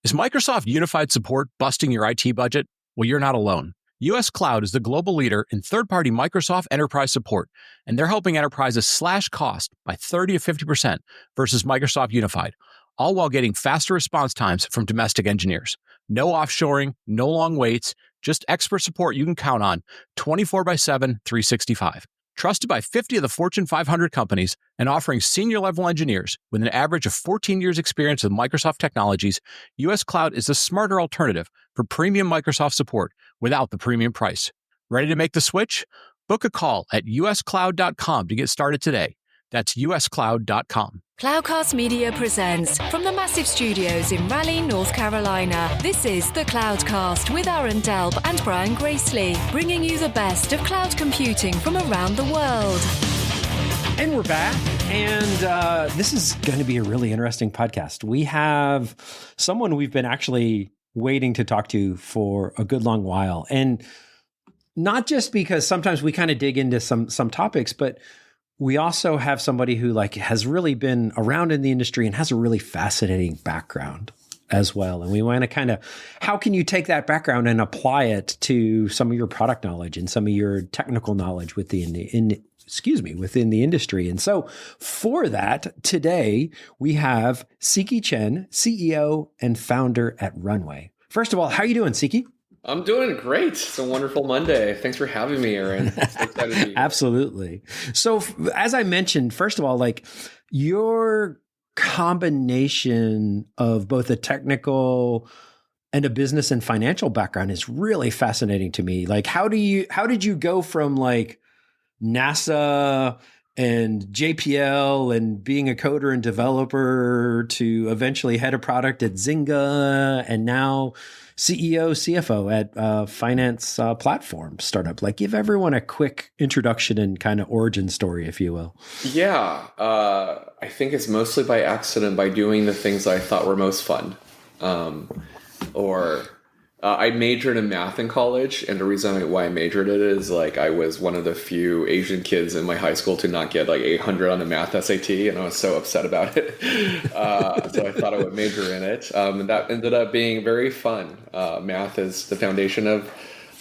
Is Microsoft Unified Support busting your IT budget? Well, you're not alone. US Cloud is the global leader in third-party Microsoft enterprise support, and they're helping enterprises slash cost by 30 to 50% versus Microsoft Unified, all while getting faster response times from domestic engineers. No offshoring, no long waits, just expert support you can count on 24/7, 365. Trusted by 50 of the Fortune 500 companies and offering senior-level engineers with an average of 14 years experience with Microsoft technologies, US Cloud is a smarter alternative for premium Microsoft support without the premium price. Ready to make the switch? Book a call at uscloud.com to get started today. That's uscloud.com. Cloudcast Media presents from the massive studios in Raleigh, North Carolina. This is the Cloudcast with Aaron Delp and Brian Gracely, bringing you the best of cloud computing from around the world. And we're back, and this is going to be a really interesting podcast. We have someone we've been actually waiting to talk to for a good long while, and not just because sometimes we kind of dig into some topics, but we also have somebody who has really been around in the industry and has a really fascinating background as well. And we want to kind of, how can you take that background and apply it to some of your product knowledge and some of your technical knowledge within the industry? And so for that, today we have Siqi Chen, CEO and founder at Runway. First of all, how are you doing, Siqi? I'm doing great. It's a wonderful Monday. Thanks for having me, Aaron. So excited to be here. Absolutely. So as I mentioned, first of all, your combination of both a technical and a business and financial background is really fascinating to me. How did you go from NASA and JPL and being a coder and developer to eventually head of product at Zynga and now CEO, CFO at finance platform startup? Give everyone a quick introduction and kind of origin story, if you will. Yeah, I think it's mostly by accident, by doing the things I thought were most fun. I majored in math in college, and the reason why I majored in it is I was one of the few Asian kids in my high school to not get 800 on a math SAT, and I was so upset about it. So I thought I would major in it, and that ended up being very fun. Math is the foundation of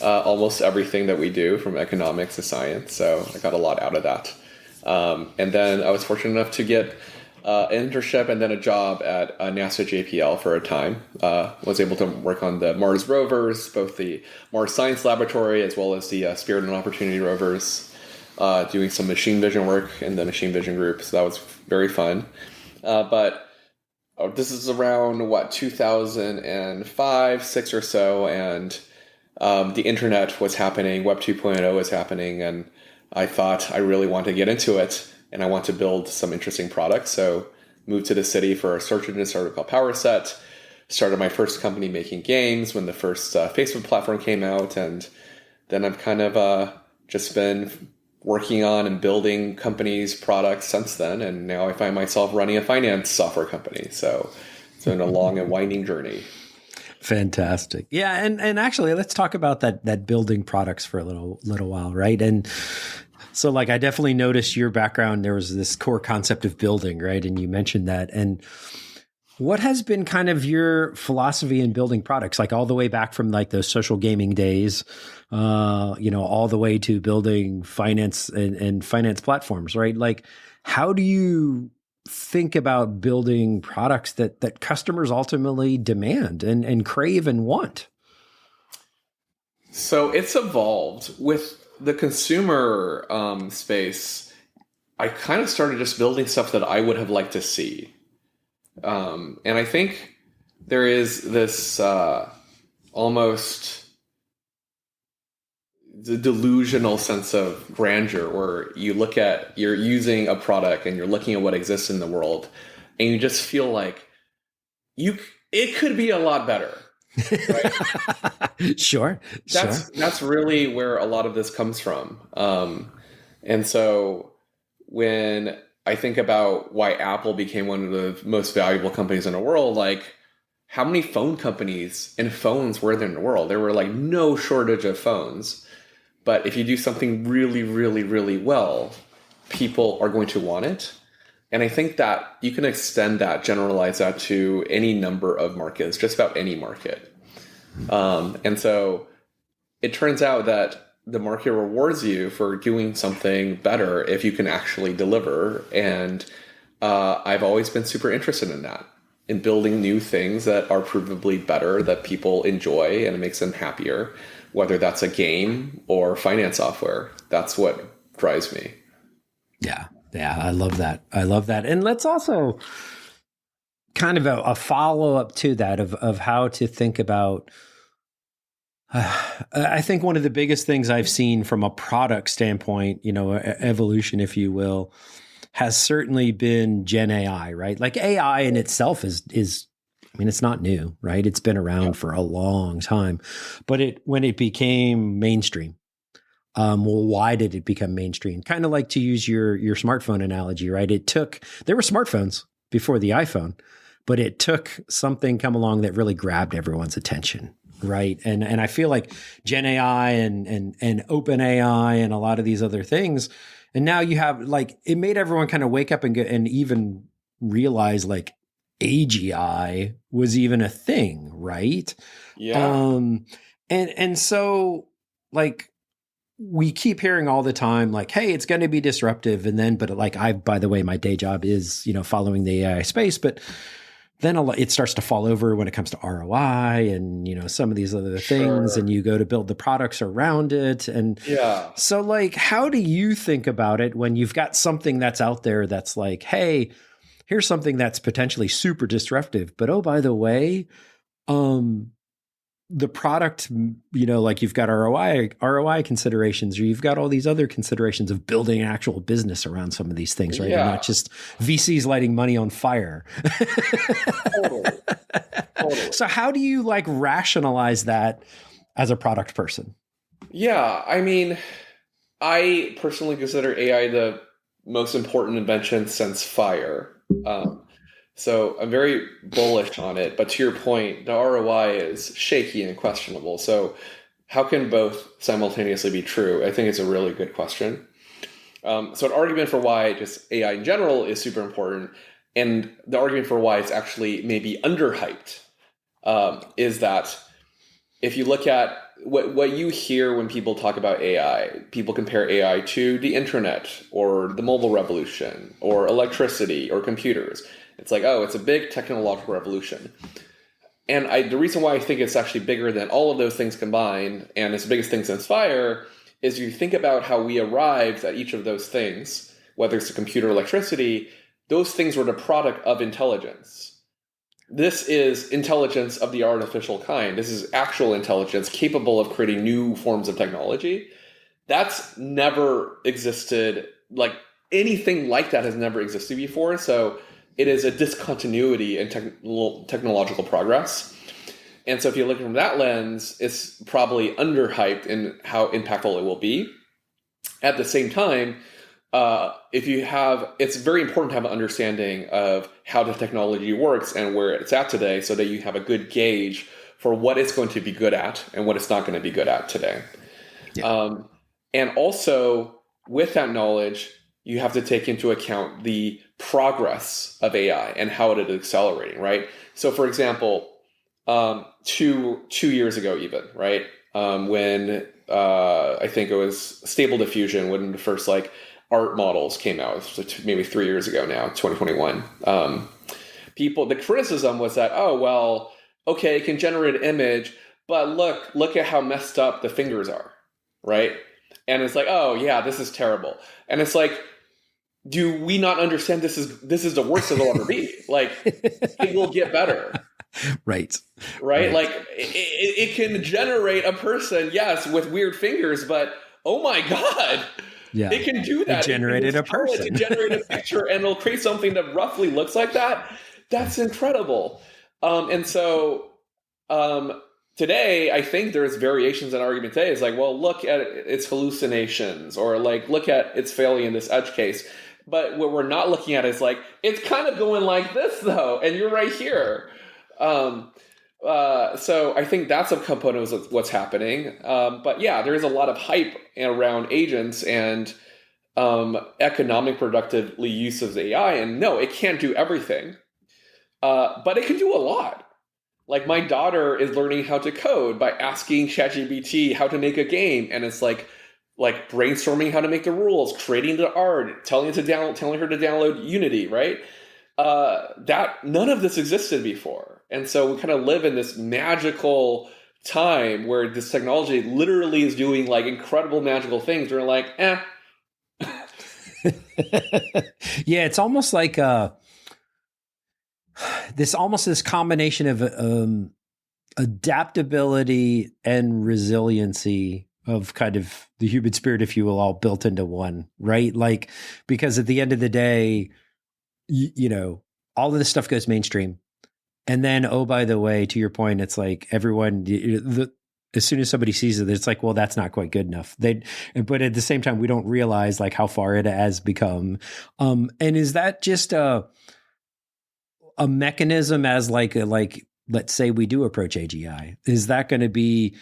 almost everything that we do, from economics to science, so I got a lot out of that. And then I was fortunate enough to get an internship and then a job at NASA JPL for a time. Was able to work on the Mars rovers, both the Mars Science Laboratory as well as the Spirit and Opportunity rovers, doing some machine vision work in the machine vision group. So that was very fun. But this is around, 2005, 6 or so, and the internet was happening, Web 2.0 was happening, and I thought I really wanted to get into it. And I want to build some interesting products. So moved to the city for a search engine startup called PowerSet. Started my first company making games when the first Facebook platform came out. And then I've kind of just been working on and building companies' products since then. And now I find myself running a finance software company. So it's been a long and winding journey. Fantastic. Yeah. And actually, let's talk about that building products for a little while, right? And so I definitely noticed your background. There was this core concept of building, right? And you mentioned that. And what has been kind of your philosophy in building products, all the way back from those social gaming days, all the way to building finance and finance platforms, right? How do you think about building products that customers ultimately demand and crave and want? So it's evolved with the consumer space. I kind of started just building stuff that I would have liked to see. And I think there is this almost the delusional sense of grandeur where you're using a product and you're looking at what exists in the world and you just feel like it could be a lot better. Right? Sure. That's really where a lot of this comes from. And so when I think about why Apple became one of the most valuable companies in the world, how many phone companies and phones were there in the world? There were no shortage of phones. But if you do something really, really, really well, people are going to want it. And I think that you can extend that, generalize that to any number of markets, just about any market. And so it turns out that the market rewards you for doing something better if you can actually deliver. And I've always been super interested in that, in building new things that are provably better, that people enjoy, and it makes them happier, whether that's a game or finance software. That's what drives me. Yeah, I love that. And let's also kind of a follow-up to that of how to think about I think one of the biggest things I've seen from a product standpoint, evolution, if you will, has certainly been Gen AI, right? Like AI in itself is it's not new, right? It's been around for a long time, but when it became mainstream, well, why did it become mainstream? Kind of like, to use your smartphone analogy, right? There were smartphones before the iPhone, but it took something come along that really grabbed everyone's attention, right? And I feel like Gen AI and Open AI and a lot of these other things, and now you have, like, it made everyone kind of wake up and even realize, like, AGI was even a thing, right? Yeah. And so, like, we keep hearing all the time, like, hey, it's going to be disruptive. But like, by the way, my day job is, following the AI space, but then it starts to fall over when it comes to ROI and, some of these other things, and you go to build the products around it. And so, like, how do you think about it when you've got something that's out there that's like, hey, here's something that's potentially super disruptive, but oh, by the way, the product, like, you've got ROI considerations, or you've got all these other considerations of building an actual business around some of these things, right? Yeah. And not just VCs lighting money on fire. Totally. So how do you, like, rationalize that as a product person? Yeah. I mean, I personally consider AI the most important invention since fire. So I'm very bullish on it, but to your point, the ROI is shaky and questionable. So how can both simultaneously be true? I think it's a really good question. So an argument for why just AI in general is super important, and the argument for why it's actually maybe underhyped, is that if you look at what you hear when people talk about AI, people compare AI to the internet or the mobile revolution or electricity or computers. It's like, oh, it's a big technological revolution. And the reason why I think it's actually bigger than all of those things combined, and it's the biggest thing since fire, is you think about how we arrived at each of those things, whether it's a computer or electricity, those things were the product of intelligence. This is intelligence of the artificial kind. This is actual intelligence capable of creating new forms of technology. That's never existed. Like, anything like that has never existed before. So it is a discontinuity in technological progress. And so if you look from that lens, it's probably underhyped in how impactful it will be. At the same time, it's very important to have an understanding of how the technology works and where it's at today, so that you have a good gauge for what it's going to be good at and what it's not going to be good at today. Yeah. And also, with that knowledge, you have to take into account the progress of AI and how it is accelerating, right? So, for example, 2 years ago, even, right, when I think it was Stable Diffusion, when the first, like, art models came out, maybe 3 years ago now, 2021. The criticism was that, oh, well, okay, it can generate an image, but look at how messed up the fingers are, right? And it's like, oh yeah, this is terrible. And it's like, do we not understand this is the worst it'll ever be? Like, it will get better. Right. Like, it can generate a person, yes, with weird fingers, but oh my God, yeah, it can do that. It generated a person. It generate a picture, and it'll create something that roughly looks like that. That's incredible. And so today, I think there's variations in argument today. It's like, well, look at its hallucinations, or like, look at its failure in this edge case. But what we're not looking at is like, it's kind of going like this though, and you're right here. So I think that's a component of what's happening. But yeah, there is a lot of hype around agents, and economic productively use of AI. And no, it can't do everything, but it can do a lot. Like my daughter is learning how to code by asking ChatGPT how to make a game, and it's like brainstorming how to make the rules, creating the art, telling her to download Unity, right? That none of this existed before, and so we kind of live in this magical time where this technology literally is doing like incredible magical things. We're like, Yeah, it's almost like this combination of adaptability and resiliency of kind of the human spirit, if you will, all built into one, right? Like, because at the end of the day, you know, all of this stuff goes mainstream. And then, oh, by the way, to your point, it's like everyone, as soon as somebody sees it, it's like, well, that's not quite good enough. But at the same time, we don't realize like how far it has become. And is that just a mechanism as like let's say we do approach AGI? Is that going to be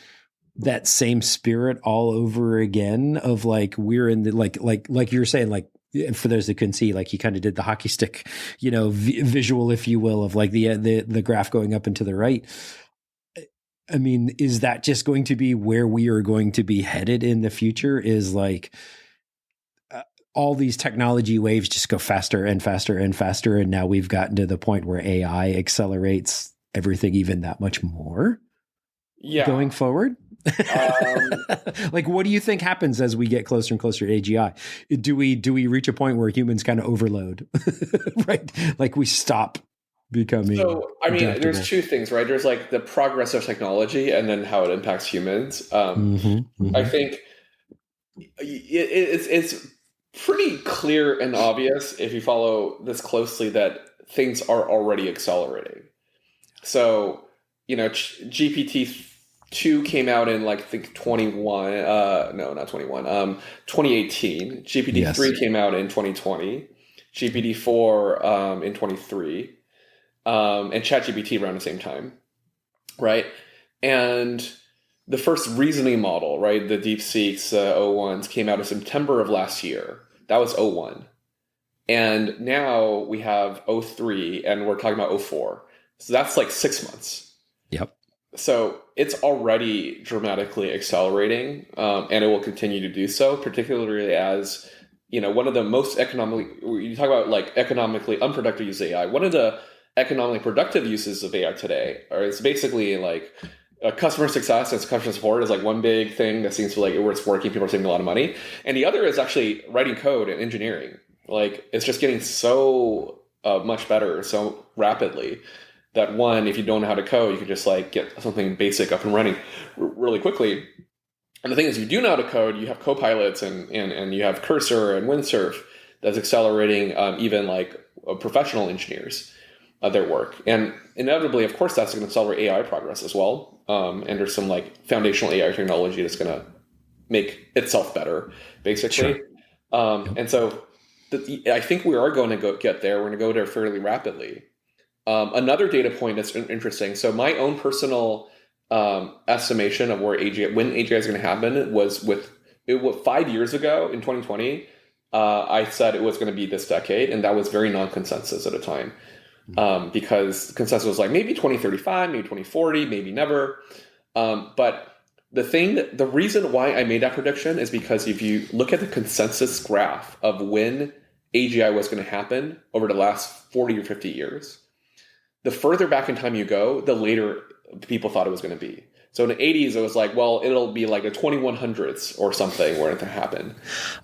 that same spirit all over again of like we're in the like you're saying, like for those that couldn't see, like he kind of did the hockey stick, you know, visual, if you will, of like the graph going up and to the right. I mean, is that just going to be where we are going to be headed in the future? Is like all these technology waves just go faster and faster and faster. And now we've gotten to the point where AI accelerates everything even that much more going forward. Like, what do you think happens as we get closer and closer to AGI? Do we reach a point where humans kind of overload, right? Like we stop becoming. So, I mean, adaptable. There's two things, right? There's like the progress of technology and then how it impacts humans. I think it's pretty clear and obvious if you follow this closely that things are already accelerating. So, you know, GPT-2 came out in like I think 2018. GPT-3 came out in 2020. GPT-4 in 23. And ChatGPT around the same time, right? And the first reasoning model, right, the DeepSeek's O1s came out in September of last year. That was O1. And now we have O3 and we're talking about O4. So that's like 6 months. Yep. So it's already dramatically accelerating, and it will continue to do so, particularly as, you know, one of the most you talk about like economically unproductive use of AI. One of the economically productive uses of AI today is basically like customer success and customer support is like one big thing that seems to like where it's working, people are saving a lot of money. And the other is actually writing code and engineering. Like it's just getting so much better so rapidly that one, if you don't know how to code, you can just like get something basic up and running really quickly. And the thing is, if you do know how to code, you have copilots and you have Cursor and Windsurf that's accelerating even like professional engineers. Their work. And inevitably, of course, that's going to accelerate AI progress as well. And there's some like foundational AI technology that's going to make itself better, basically. Sure. And so I think we are going to get there. We're going to go there fairly rapidly. Another data point that's interesting. So my own personal estimation of when AGI is going to happen was 5 years ago in 2020, I said it was going to be this decade. And that was very non-consensus at the time. Because consensus was like maybe 2035, maybe 2040, maybe never. But the reason why I made that prediction is because if you look at the consensus graph of when AGI was going to happen over the last 40 or 50 years, the further back in time you go, the later people thought it was going to be. So in the 80s, it was like, well, it'll be like the 2100s or something where it happened.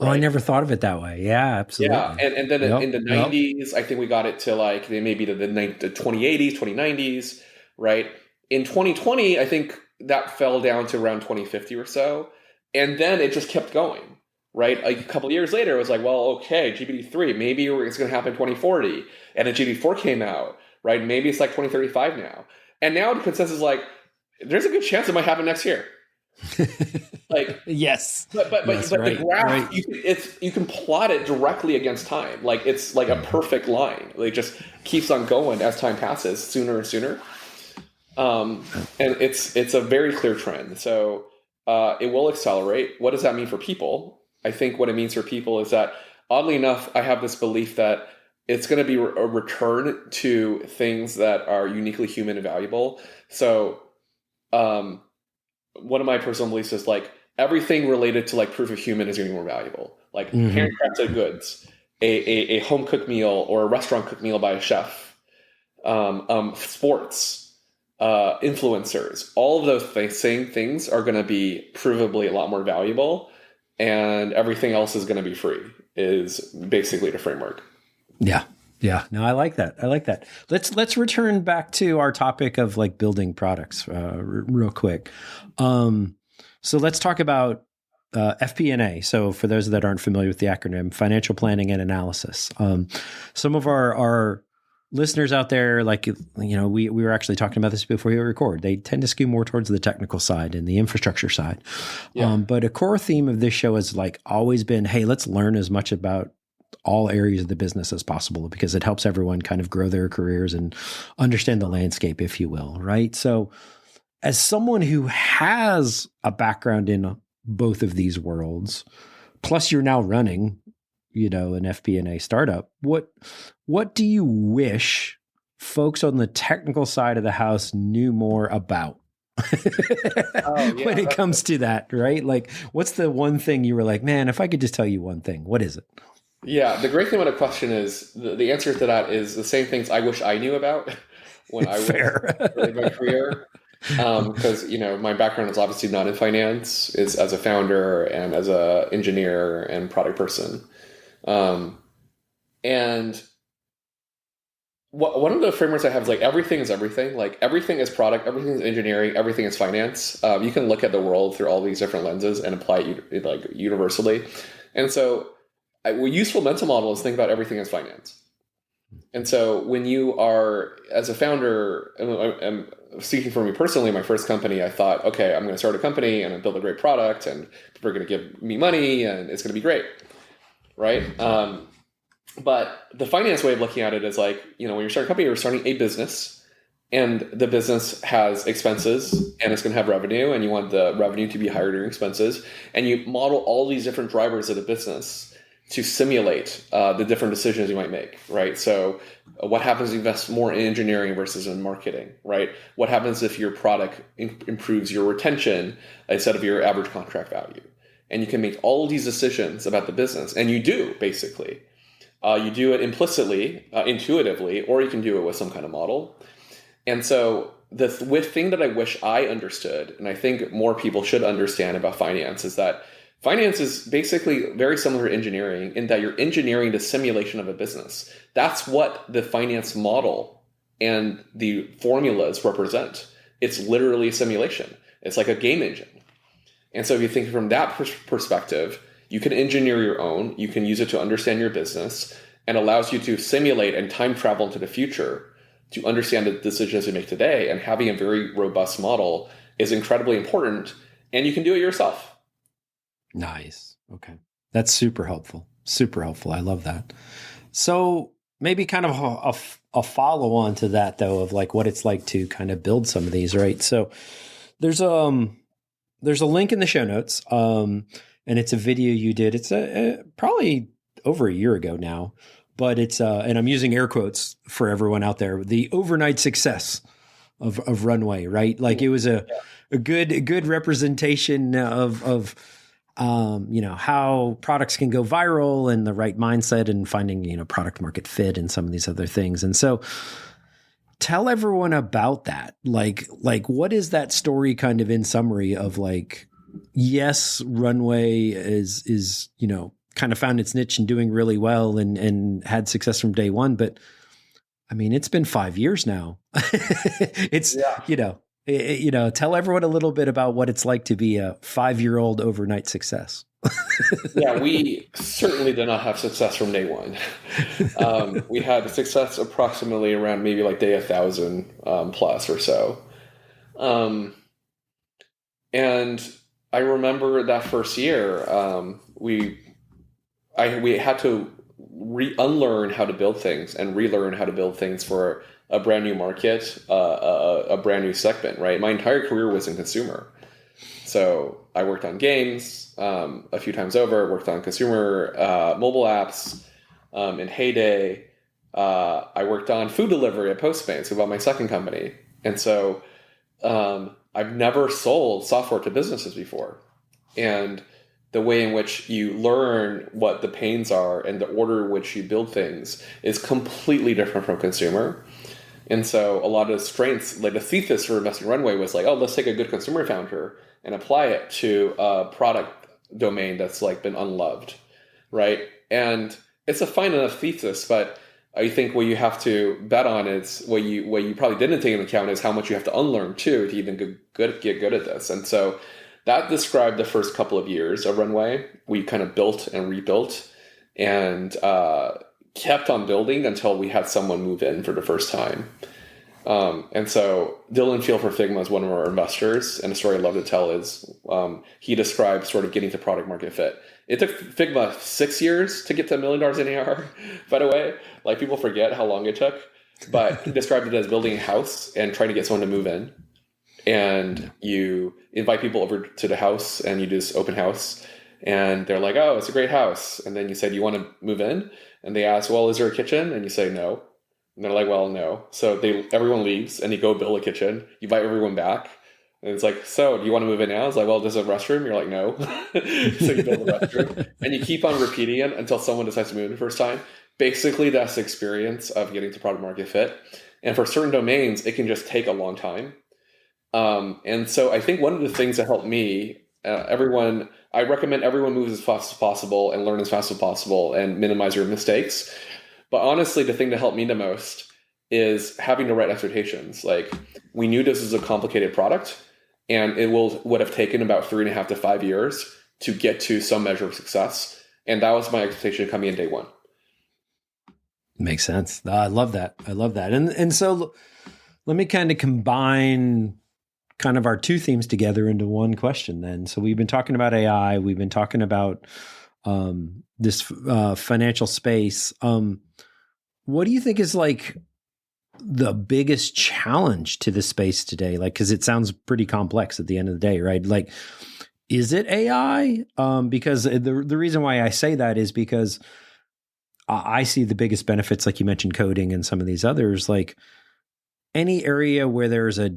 Right? Oh, I never thought of it that way. Yeah, absolutely. Yeah, and then in the 90s, I think we got it to like maybe the 2080s, 2090s, right? In 2020, I think that fell down to around 2050 or so. And then it just kept going, right? Like a couple of years later, it was like, well, okay, GPT-3, maybe it's going to happen in 2040. And then GPT-4 came out, right? Maybe it's like 2035 now. And now the consensus is like, there's a good chance it might happen next year. Like yes, but yes, the right, graph right. You can plot it directly against time. Like it's like a perfect line. Like it just keeps on going as time passes, sooner and sooner. And it's a very clear trend. So it will accelerate. What does that mean for people? I think what it means for people is that, oddly enough, I have this belief that it's going to be a return to things that are uniquely human and valuable. So one of my personal beliefs is like everything related to like proof of human is going to be more valuable. Like handcrafted goods, a home cooked meal or a restaurant cooked meal by a chef, sports, influencers, all of those same things are going to be provably a lot more valuable, and everything else is going to be free, is basically the framework. Yeah. Yeah. No, I like that. I like that. Let's return back to our topic of like building products real quick. So let's talk about FP&A. So for those that aren't familiar with the acronym, financial planning and analysis. Some of our listeners out there, like, we were actually talking about this before we record. They tend to skew more towards the technical side and the infrastructure side. Yeah. But a core theme of this show has like always been, hey, let's learn as much about all areas of the business as possible, because it helps everyone kind of grow their careers and understand the landscape, if you will, right? So as someone who has a background in both of these worlds, plus you're now running, an FP&A startup, what do you wish folks on the technical side of the house knew more about? When it comes to that, right? Like, what's the one thing you were like, man, if I could just tell you one thing, what is it? Yeah, the great thing about a question is the answer to that is the same things I wish I knew about when I was in my career. Because, my background is obviously not in finance, is as a founder and as a engineer and product person. And one of the frameworks I have is like everything is everything. Like everything is product, everything is engineering, everything is finance. You can look at the world through all these different lenses and apply it like universally. And so a useful mental model is think about everything as finance. And so when you are, as a founder, I'm speaking for me personally, my first company, I thought, okay, I'm going to start a company and build a great product and people are going to give me money and it's going to be great, right? But the finance way of looking at it is like, when you're starting a company, you're starting a business, and the business has expenses and it's going to have revenue, and you want the revenue to be higher than your expenses. And you model all these different drivers of the business to simulate the different decisions you might make, right? So what happens if you invest more in engineering versus in marketing, right? What happens if your product improves your retention instead of your average contract value? And you can make all of these decisions about the business, and you do, basically. You do it implicitly, intuitively, or you can do it with some kind of model. And so the thing that I wish I understood, and I think more people should understand about finance, is that finance is basically very similar to engineering in that you're engineering the simulation of a business. That's what the finance model and the formulas represent. It's literally a simulation. It's like a game engine. And so if you think from that perspective, you can engineer your own, you can use it to understand your business, and allows you to simulate and time travel into the future to understand the decisions you make today. And having a very robust model is incredibly important, and you can do it yourself. Nice. Okay. That's super helpful. Super helpful. I love that. So maybe kind of a follow on to that though, of like what it's like to kind of build some of these, right? So there's a link in the show notes. And it's a video you did. It's probably over a year ago now, but it's and I'm using air quotes for everyone out there, the overnight success of Runway, right? Like it was a good representation of how products can go viral and the right mindset and finding, product market fit and some of these other things. And so tell everyone about that. Like what is that story kind of in summary of like, yes, Runway is, kind of found its niche and doing really well and had success from day one. But I mean, it's been 5 years now. It's, tell everyone a little bit about what it's like to be a 5-year-old overnight success. Yeah, we certainly did not have success from day one. We had success approximately around maybe like day 1,000 plus or so. And I remember that first year, we had to unlearn how to build things and relearn how to build things for a brand new market, a brand new segment, right? My entire career was in consumer. So I worked on games a few times over, worked on consumer mobile apps in heyday. I worked on food delivery at Postmates, about my second company. And so I've never sold software to businesses before. And the way in which you learn what the pains are and the order in which you build things is completely different from consumer. And so a lot of the strengths, like the thesis for Investing Runway was like, oh, let's take a good consumer founder and apply it to a product domain that's like been unloved, right? And it's a fine enough thesis, but I think what you have to bet on is what you probably didn't take into account is how much you have to unlearn too to even get good at this. And so that described the first couple of years of Runway. We kind of built and rebuilt and kept on building until we had someone move in for the first time. And so Dylan Field for Figma is one of our investors, and the story I'd love to tell is he described sort of getting to product market fit. It took Figma 6 years to get to $1 million in AR, by the way. Like, people forget how long it took, but he described it as building a house and trying to get someone to move in. And you invite people over to the house and you do this open house, and they're like, oh, it's a great house. And then you say, do you want to move in? And they ask, well, is there a kitchen? And you say, no. And they're like, well, no. So everyone leaves and you go build a kitchen. You invite everyone back. And it's like, so do you want to move in now? It's like, well, there's a restroom. You're like, no. So you build a restroom. And you keep on repeating it until someone decides to move in the first time. Basically, that's the experience of getting to product market fit. And for certain domains, it can just take a long time. And so I think one of the things that helped me, I recommend everyone moves as fast as possible and learn as fast as possible and minimize your mistakes. But honestly, the thing that helped me the most is having the right expectations. Like, we knew this was a complicated product, and it would have taken about 3.5 to 5 years to get to some measure of success. And that was my expectation coming in day one. Makes sense. I love that. And so let me kind of combine kind of our two themes together into one question then. So we've been talking about AI. We've been talking about this financial space. What do you think is like the biggest challenge to this space today? Like, because it sounds pretty complex at the end of the day, right? Like, is it AI? Because the reason why I say that is because I see the biggest benefits, like you mentioned, coding and some of these others, like any area where there's a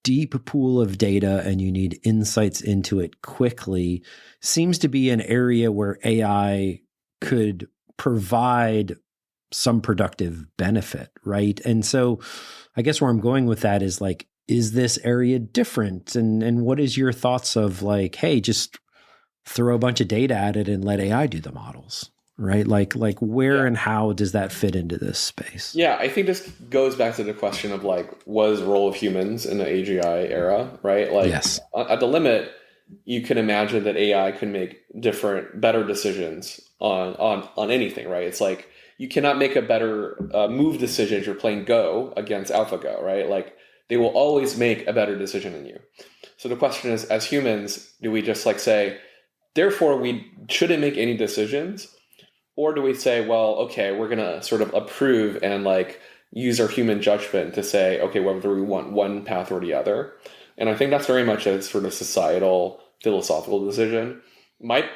deep pool of data and you need insights into it quickly seems to be an area where AI could provide some productive benefit, right? And so I guess where I'm going with that is like, is this area different? And what is your thoughts of like, hey, just throw a bunch of data at it and let AI do the models, right? Like where and how does that fit into this space? Yeah, I think this goes back to the question of like, what is the role of humans in the AGI era, right? Like, yes. At the limit, you can imagine that AI can make better decisions on anything, right? It's like, you cannot make a better move decision if you're playing Go against AlphaGo, right? Like, they will always make a better decision than you. So the question is, as humans, do we just like say, therefore we shouldn't make any decisions? Or do we say, well, okay, we're going to sort of approve and like use our human judgment to say, okay, whether we want one path or the other? And I think that's very much a sort of societal, philosophical decision. My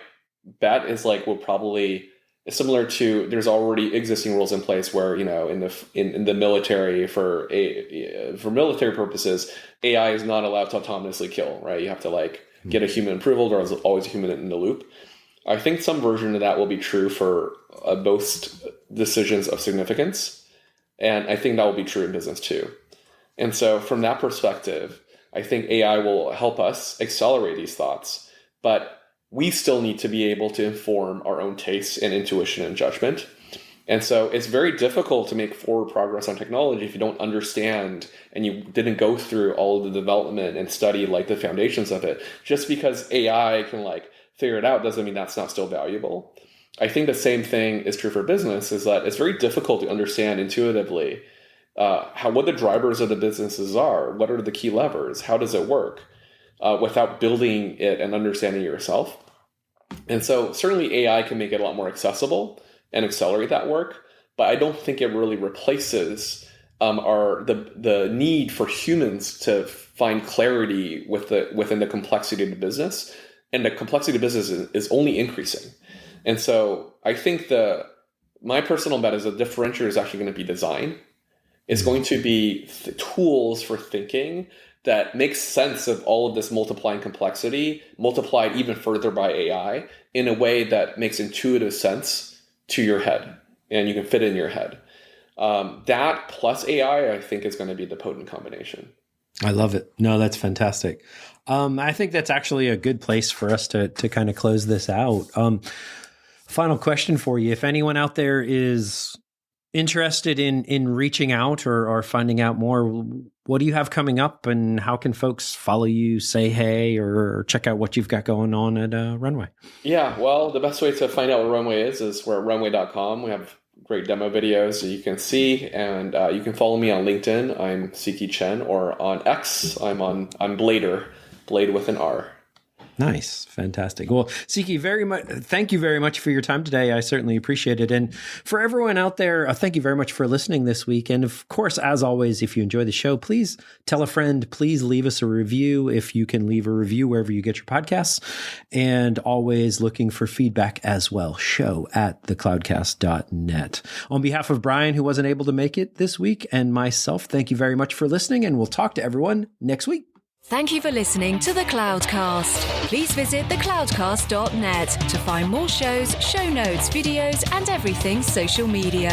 bet is like, we'll probably similar to, there's already existing rules in place where, you know, in the military for military purposes, AI is not allowed to autonomously kill, right? You have to like get a human approval. There's always a human in the loop. I think some version of that will be true for most decisions of significance. And I think that will be true in business too. And so from that perspective, I think AI will help us accelerate these thoughts, but we still need to be able to inform our own tastes and intuition and judgment. And so it's very difficult to make forward progress on technology if you don't understand and you didn't go through all of the development and study like the foundations of it. Just because AI can like figure it out doesn't mean that's not still valuable. I think the same thing is true for business, is that it's very difficult to understand intuitively what the drivers of the businesses are, what are the key levers, how does it work, without building it and understanding it yourself. And so certainly AI can make it a lot more accessible and accelerate that work, but I don't think it really replaces the need for humans to find clarity within the complexity of the business, and the complexity of the business is only increasing. And so I think my personal bet is the differentiator is actually going to be design. It's going to be tools for thinking that makes sense of all of this multiplying complexity, multiplied even further by AI, in a way that makes intuitive sense to your head, and you can fit in your head. That plus AI, I think, is going to be the potent combination. I love it. No, that's fantastic. I think that's actually a good place for us to kind of close this out. Final question for you. If anyone out there is interested in reaching out or finding out more, what do you have coming up, and how can folks follow you, say hey, or check out what you've got going on at Runway? Yeah, well, the best way to find out what Runway is we're at runway.com. We have great demo videos that you can see, and you can follow me on LinkedIn. I'm Siqi Chen, or on X, I'm Blader, Blade with an R. Nice. Fantastic. Well, Siqi, thank you very much for your time today. I certainly appreciate it. And for everyone out there, thank you very much for listening this week. And of course, as always, if you enjoy the show, please tell a friend, please leave us a review if you can leave a review wherever you get your podcasts, and always looking for feedback as well. show@thecloudcast.net. On behalf of Brian, who wasn't able to make it this week, and myself, thank you very much for listening, and we'll talk to everyone next week. Thank you for listening to The Cloudcast. Please visit thecloudcast.net to find more shows, show notes, videos, and everything social media.